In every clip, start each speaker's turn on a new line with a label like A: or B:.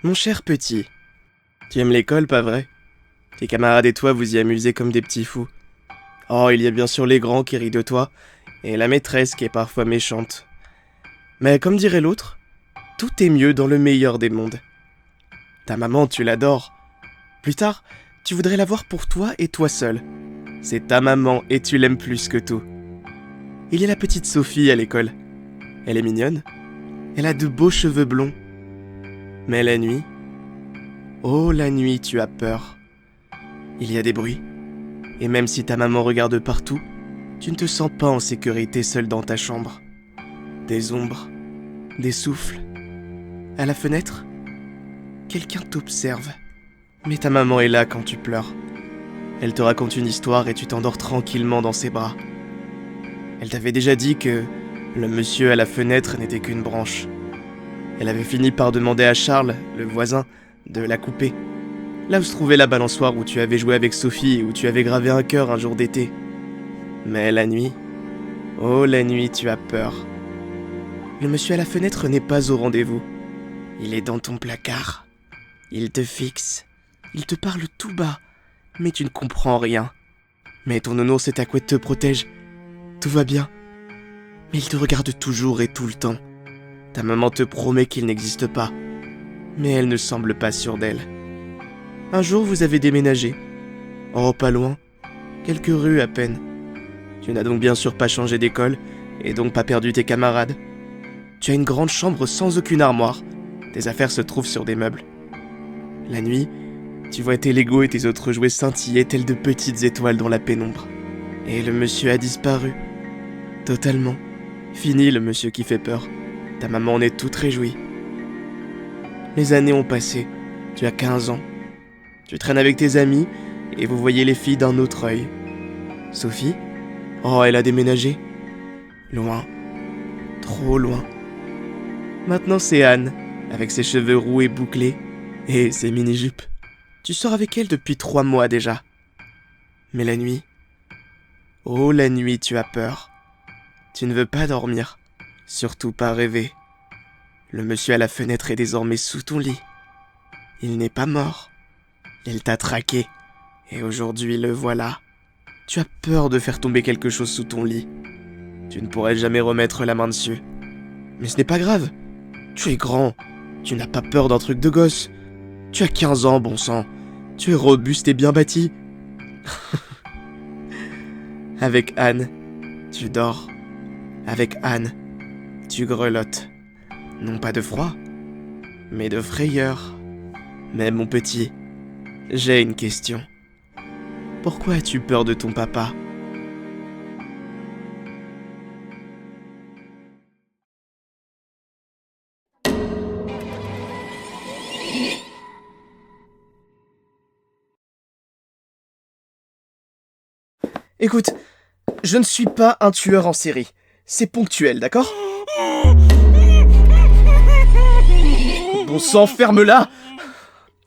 A: Mon cher petit, tu aimes l'école, pas vrai? Tes camarades et toi vous y amusez comme des petits fous. Oh, il y a bien sûr les grands qui rient de toi, et la maîtresse qui est parfois méchante. Mais comme dirait l'autre, tout est mieux dans le meilleur des mondes. Ta maman, tu l'adores. Plus tard, tu voudrais l'avoir pour toi et toi seul. C'est ta maman et tu l'aimes plus que tout. Il y a la petite Sophie à l'école. Elle est mignonne. Elle a de beaux cheveux blonds. Mais la nuit... Oh, la nuit, tu as peur. Il y a des bruits. Et même si ta maman regarde partout, tu ne te sens pas en sécurité seul dans ta chambre. Des ombres, des souffles. À la fenêtre, quelqu'un t'observe. Mais ta maman est là quand tu pleures. Elle te raconte une histoire et tu t'endors tranquillement dans ses bras. Elle t'avait déjà dit que le monsieur à la fenêtre n'était qu'une branche. Elle avait fini par demander à Charles, le voisin, de la couper. Là où se trouvait la balançoire où tu avais joué avec Sophie et où tu avais gravé un cœur un jour d'été. Mais la nuit... Oh, la nuit, tu as peur. Le monsieur à la fenêtre n'est pas au rendez-vous. Il est dans ton placard. Il te fixe. Il te parle tout bas. Mais tu ne comprends rien. Mais ton nounours et ta couette te protègent. Tout va bien. Mais il te regarde toujours et tout le temps. Ta maman te promet qu'il n'existe pas. Mais elle ne semble pas sûre d'elle. Un jour, vous avez déménagé. Oh, pas loin. Quelques rues à peine. Tu n'as donc bien sûr pas changé d'école, et donc pas perdu tes camarades. Tu as une grande chambre sans aucune armoire. Tes affaires se trouvent sur des meubles. La nuit, tu vois tes Legos et tes autres jouets scintiller tels de petites étoiles dans la pénombre. Et le monsieur a disparu. Totalement. Fini le monsieur qui fait peur. Ta maman en est toute réjouie. Les années ont passé. Tu as 15 ans. Tu traînes avec tes amis et vous voyez les filles d'un autre œil. Sophie? Oh, elle a déménagé. Loin. Trop loin. Maintenant c'est Anne, avec ses cheveux roux et bouclés, et ses mini-jupes. Tu sors avec elle depuis 3 mois déjà. Mais la nuit... Oh, la nuit, tu as peur. Tu ne veux pas dormir. Surtout pas rêver. Le monsieur à la fenêtre est désormais sous ton lit. Il n'est pas mort. Il t'a traqué. Et aujourd'hui, le voilà. Tu as peur de faire tomber quelque chose sous ton lit. Tu ne pourrais jamais remettre la main dessus. Mais ce n'est pas grave. Tu es grand. Tu n'as pas peur d'un truc de gosse. Tu as 15 ans, bon sang. Tu es robuste et bien bâti. Avec Anne, tu dors. Avec Anne, tu grelottes. Non pas de froid, mais de frayeur. Mais mon petit, j'ai une question. Pourquoi as-tu peur de ton papa ? Écoute, je ne suis pas un tueur en série. C'est ponctuel, d'accord ? Bon sang, ferme-la !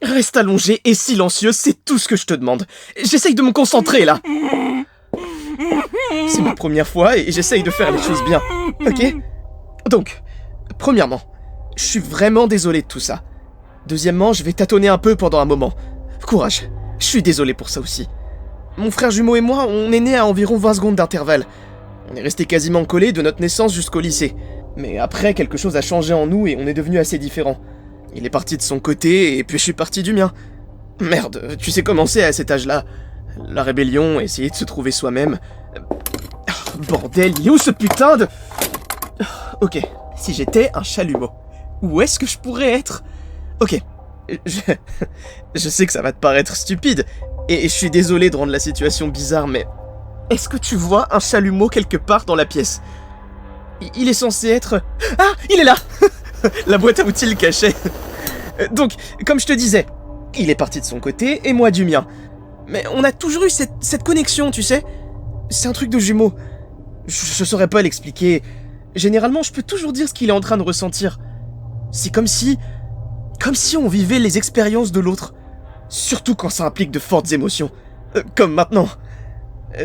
A: Reste allongé et silencieux, c'est tout ce que je te demande. J'essaye de me concentrer, là. C'est ma première fois et j'essaye de faire les choses bien, ok ? Donc, premièrement, je suis vraiment désolé de tout ça. Deuxièmement, je vais tâtonner un peu pendant un moment. Courage, je suis désolé pour ça aussi. Mon frère jumeau et moi, on est nés à environ 20 secondes d'intervalle. On est restés quasiment collés de notre naissance jusqu'au lycée. Mais après, quelque chose a changé en nous et on est devenus assez différents. Il est parti de son côté et puis je suis parti du mien. Merde, tu sais comment c'est à cet âge-là. La rébellion, essayer de se trouver soi-même. Bordel, il est où ce putain de... Ok, si j'étais un chalumeau, où est-ce que je pourrais être ? Ok, je sais que ça va te paraître stupide, et je suis désolé de rendre la situation bizarre, mais... Est-ce que tu vois un chalumeau quelque part dans la pièce ? Il est censé être... Ah, il est là. La boîte à outils le cachait. Donc, comme je te disais, il est parti de son côté et moi du mien. Mais on a toujours eu cette connexion, tu sais. C'est un truc de jumeaux. Je saurais pas l'expliquer. Généralement, je peux toujours dire ce qu'il est en train de ressentir. C'est comme si on vivait les expériences de l'autre. Surtout quand ça implique de fortes émotions. Comme maintenant.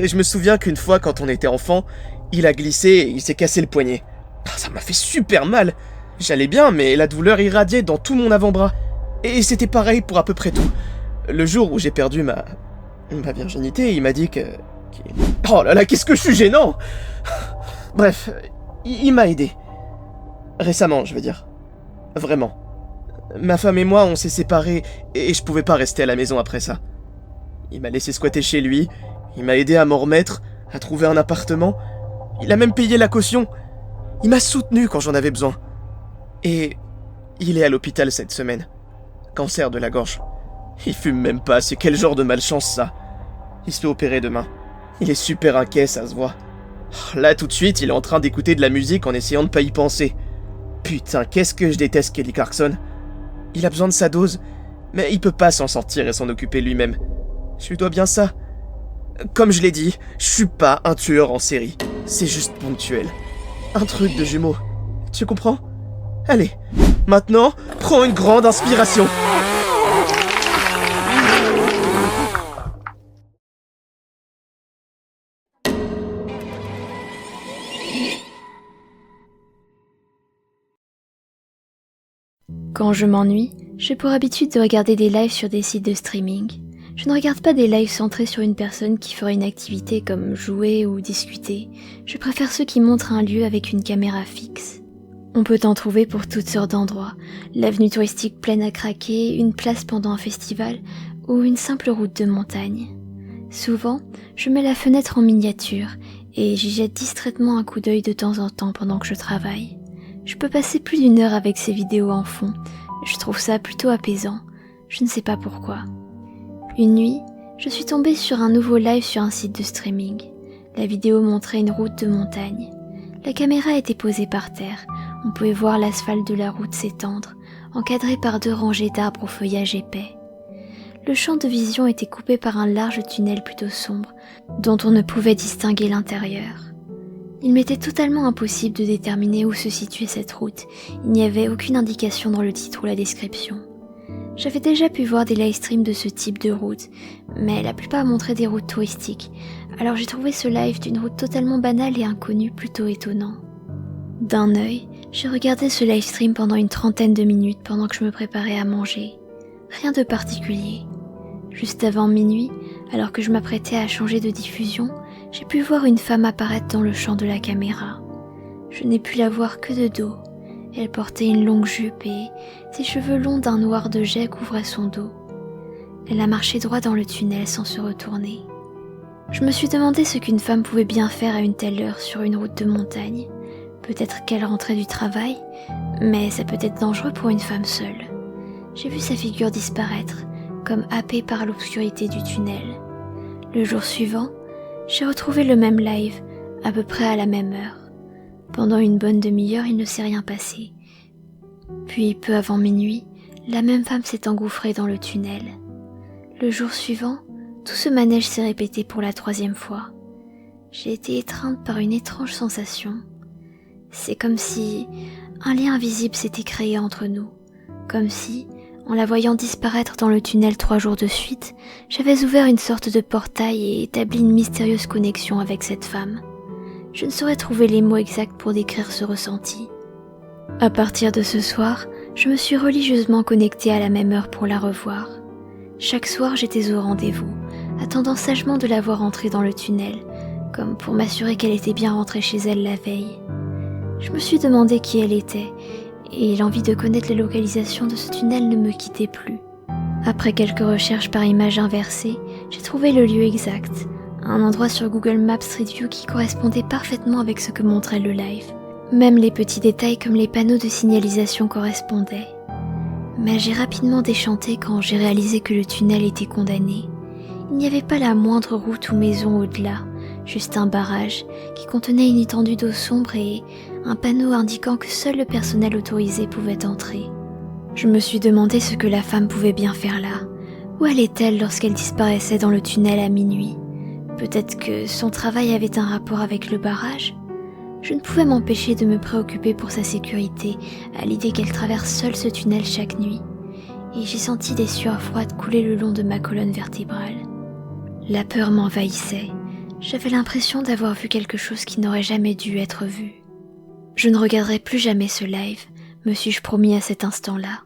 A: Je me souviens qu'une fois, quand on était enfant, il a glissé et il s'est cassé le poignet. Ça m'a fait super mal. J'allais bien, mais la douleur irradiait dans tout mon avant-bras. Et c'était pareil pour à peu près tout. Le jour où j'ai perdu ma virginité, il m'a dit que... Oh là là, qu'est-ce que je suis gênant! Bref, il m'a aidé. Récemment, je veux dire. Vraiment. Ma femme et moi, on s'est séparés et je pouvais pas rester à la maison après ça. Il m'a laissé squatter chez lui, il m'a aidé à m'en remettre, à trouver un appartement. Il a même payé la caution. Il m'a soutenu quand j'en avais besoin. Et il est à l'hôpital cette semaine. Cancer de la gorge. Il fume même pas, c'est quel genre de malchance ça. Il se fait opérer demain. Il est super inquiet, ça se voit. Là tout de suite, il est en train d'écouter de la musique en essayant de pas y penser. Putain, qu'est-ce que je déteste Kelly Clarkson. Il a besoin de sa dose, mais il peut pas s'en sortir et s'en occuper lui-même. Je lui dois bien ça. Comme je l'ai dit, je suis pas un tueur en série. C'est juste ponctuel. Un truc de jumeaux. Tu comprends? Allez, maintenant, prends une grande inspiration.
B: Quand je m'ennuie, j'ai pour habitude de regarder des lives sur des sites de streaming. Je ne regarde pas des lives centrés sur une personne qui ferait une activité comme jouer ou discuter. Je préfère ceux qui montrent un lieu avec une caméra fixe. On peut en trouver pour toutes sortes d'endroits. L'avenue touristique pleine à craquer, une place pendant un festival ou une simple route de montagne. Souvent, je mets la fenêtre en miniature et j'y jette distraitement un coup d'œil de temps en temps pendant que je travaille. Je peux passer plus d'1 heure avec ces vidéos en fond. Je trouve ça plutôt apaisant. Je ne sais pas pourquoi. Une nuit, je suis tombée sur un nouveau live sur un site de streaming. La vidéo montrait une route de montagne. La caméra était posée par terre. On pouvait voir l'asphalte de la route s'étendre, encadré par 2 rangées d'arbres au feuillage épais. Le champ de vision était coupé par un large tunnel plutôt sombre, dont on ne pouvait distinguer l'intérieur. Il m'était totalement impossible de déterminer où se situait cette route. Il n'y avait aucune indication dans le titre ou la description. J'avais déjà pu voir des live streams de ce type de route, mais la plupart montraient des routes touristiques, alors j'ai trouvé ce live d'une route totalement banale et inconnue plutôt étonnant. D'un œil, j'ai regardé ce live stream pendant une 30aine de minutes pendant que je me préparais à manger. Rien de particulier. Juste avant minuit, alors que je m'apprêtais à changer de diffusion, j'ai pu voir une femme apparaître dans le champ de la caméra. Je n'ai pu la voir que de dos. Elle portait une longue jupe et ses cheveux longs d'un noir de jais couvraient son dos. Elle a marché droit dans le tunnel sans se retourner. Je me suis demandé ce qu'une femme pouvait bien faire à une telle heure sur une route de montagne. Peut-être qu'elle rentrait du travail, mais ça peut être dangereux pour une femme seule. J'ai vu sa figure disparaître, comme happée par l'obscurité du tunnel. Le jour suivant, j'ai retrouvé le même live, à peu près à la même heure. Pendant une bonne demi-heure, il ne s'est rien passé. Puis, peu avant minuit, la même femme s'est engouffrée dans le tunnel. Le jour suivant, tout ce manège s'est répété pour la 3e fois. J'ai été étreinte par une étrange sensation. C'est comme si un lien invisible s'était créé entre nous. Comme si, en la voyant disparaître dans le tunnel 3 jours de suite, j'avais ouvert une sorte de portail et établi une mystérieuse connexion avec cette femme. Je ne saurais trouver les mots exacts pour décrire ce ressenti. À partir de ce soir, je me suis religieusement connectée à la même heure pour la revoir. Chaque soir, j'étais au rendez-vous, attendant sagement de la voir entrer dans le tunnel, comme pour m'assurer qu'elle était bien rentrée chez elle la veille. Je me suis demandé qui elle était, et l'envie de connaître la localisation de ce tunnel ne me quittait plus. Après quelques recherches par image inversée, j'ai trouvé le lieu exact, un endroit sur Google Maps Street View qui correspondait parfaitement avec ce que montrait le live. Même les petits détails comme les panneaux de signalisation correspondaient. Mais j'ai rapidement déchanté quand j'ai réalisé que le tunnel était condamné. Il n'y avait pas la moindre route ou maison au-delà, juste un barrage qui contenait une étendue d'eau sombre et un panneau indiquant que seul le personnel autorisé pouvait entrer. Je me suis demandé ce que la femme pouvait bien faire là. Où allait-elle lorsqu'elle disparaissait dans le tunnel à minuit? Peut-être que son travail avait un rapport avec le barrage? Je ne pouvais m'empêcher de me préoccuper pour sa sécurité à l'idée qu'elle traverse seule ce tunnel chaque nuit, et j'ai senti des sueurs froides couler le long de ma colonne vertébrale. La peur m'envahissait. J'avais l'impression d'avoir vu quelque chose qui n'aurait jamais dû être vu. Je ne regarderai plus jamais ce live, me suis-je promis à cet instant-là.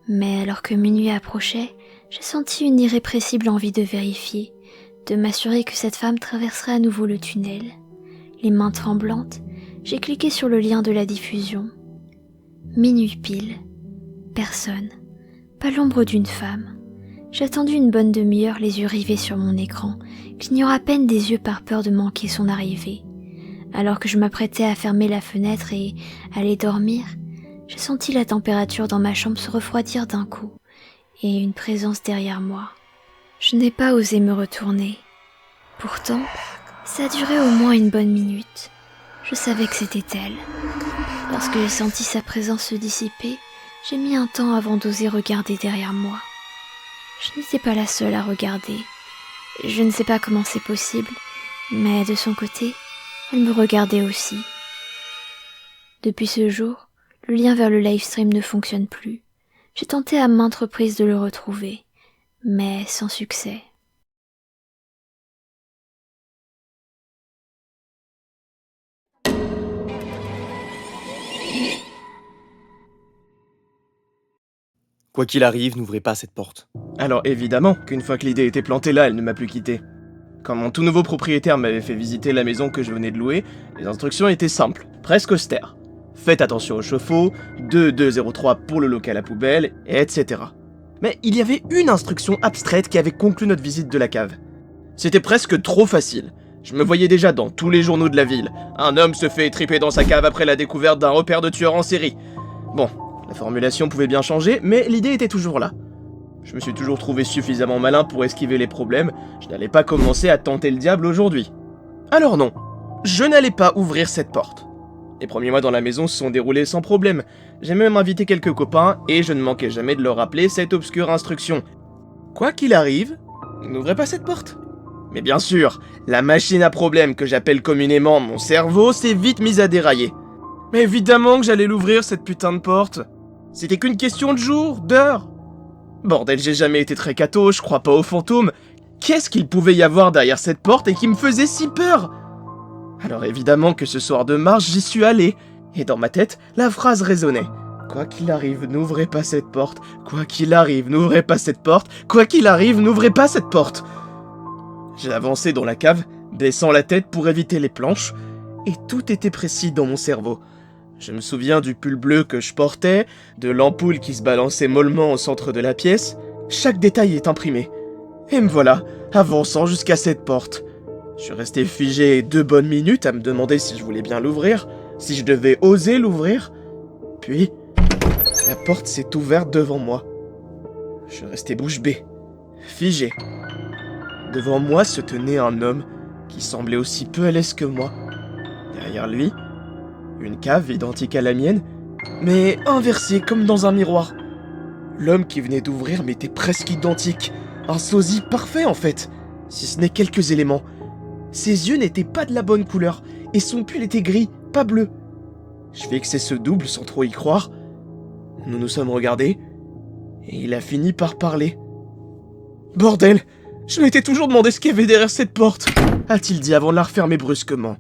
B: Mais alors que minuit approchait, j'ai senti une irrépressible envie de vérifier, de m'assurer que cette femme traverserait à nouveau le tunnel. Les mains tremblantes, j'ai cliqué sur le lien de la diffusion. Minuit pile. Personne. Pas l'ombre d'une femme. J'ai attendu une bonne demi-heure les yeux rivés sur mon écran, clignant à peine des yeux par peur de manquer son arrivée. Alors que je m'apprêtais à fermer la fenêtre et aller dormir, j'ai senti la température dans ma chambre se refroidir d'un coup, et une présence derrière moi. Je n'ai pas osé me retourner. Pourtant, ça a duré au moins une bonne minute. Je savais que c'était elle. Lorsque j'ai senti sa présence se dissiper, j'ai mis un temps avant d'oser regarder derrière moi. Je n'étais pas la seule à regarder. Je ne sais pas comment c'est possible, mais de son côté, elle me regardait aussi. Depuis ce jour, le lien vers le livestream ne fonctionne plus. J'ai tenté à maintes reprises de le retrouver, mais sans succès.
C: Quoi qu'il arrive, n'ouvrez pas cette porte.
A: Alors évidemment qu'une fois que l'idée était plantée là, elle ne m'a plus quitté. Quand mon tout nouveau propriétaire m'avait fait visiter la maison que je venais de louer, les instructions étaient simples, presque austères. Faites attention au chauffe-eau, 2203 pour le local à poubelle, etc. Mais il y avait une instruction abstraite qui avait conclu notre visite de la cave. C'était presque trop facile. Je me voyais déjà dans tous les journaux de la ville. Un homme se fait étriper dans sa cave après la découverte d'un repère de tueurs en série. Bon, la formulation pouvait bien changer, mais l'idée était toujours là. Je me suis toujours trouvé suffisamment malin pour esquiver les problèmes, je n'allais pas commencer à tenter le diable aujourd'hui. Alors non, je n'allais pas ouvrir cette porte. Les premiers mois dans la maison se sont déroulés sans problème, j'ai même invité quelques copains et je ne manquais jamais de leur rappeler cette obscure instruction. Quoi qu'il arrive, n'ouvrez pas cette porte. Mais bien sûr, la machine à problème que j'appelle communément mon cerveau s'est vite mise à dérailler. Mais évidemment que j'allais l'ouvrir cette putain de porte. C'était qu'une question de jours, d'heures. Bordel, j'ai jamais été très catho, je crois pas aux fantômes. Qu'est-ce qu'il pouvait y avoir derrière cette porte et qui me faisait si peur? Alors évidemment que ce soir de mars, j'y suis allé. Et dans ma tête, la phrase résonnait. Quoi qu'il arrive, n'ouvrez pas cette porte. Quoi qu'il arrive, n'ouvrez pas cette porte. Quoi qu'il arrive, n'ouvrez pas cette porte. J'ai avancé dans la cave, baissant la tête pour éviter les planches, et tout était précis dans mon cerveau. Je me souviens du pull bleu que je portais, de l'ampoule qui se balançait mollement au centre de la pièce. Chaque détail est imprimé. Et me voilà, avançant jusqu'à cette porte. Je suis resté figé 2 bonnes minutes à me demander si je voulais bien l'ouvrir, si je devais oser l'ouvrir. Puis, la porte s'est ouverte devant moi. Je suis resté bouche bée, figé. Devant moi se tenait un homme qui semblait aussi peu à l'aise que moi. Derrière lui, une cave identique à la mienne, mais inversée comme dans un miroir. L'homme qui venait d'ouvrir m'était presque identique, un sosie parfait en fait, si ce n'est quelques éléments. Ses yeux n'étaient pas de la bonne couleur, et son pull était gris, pas bleu. Je fixais ce double sans trop y croire. Nous nous sommes regardés, et il a fini par parler. Bordel, je m'étais toujours demandé ce qu'il y avait derrière cette porte, a-t-il dit avant de la refermer brusquement.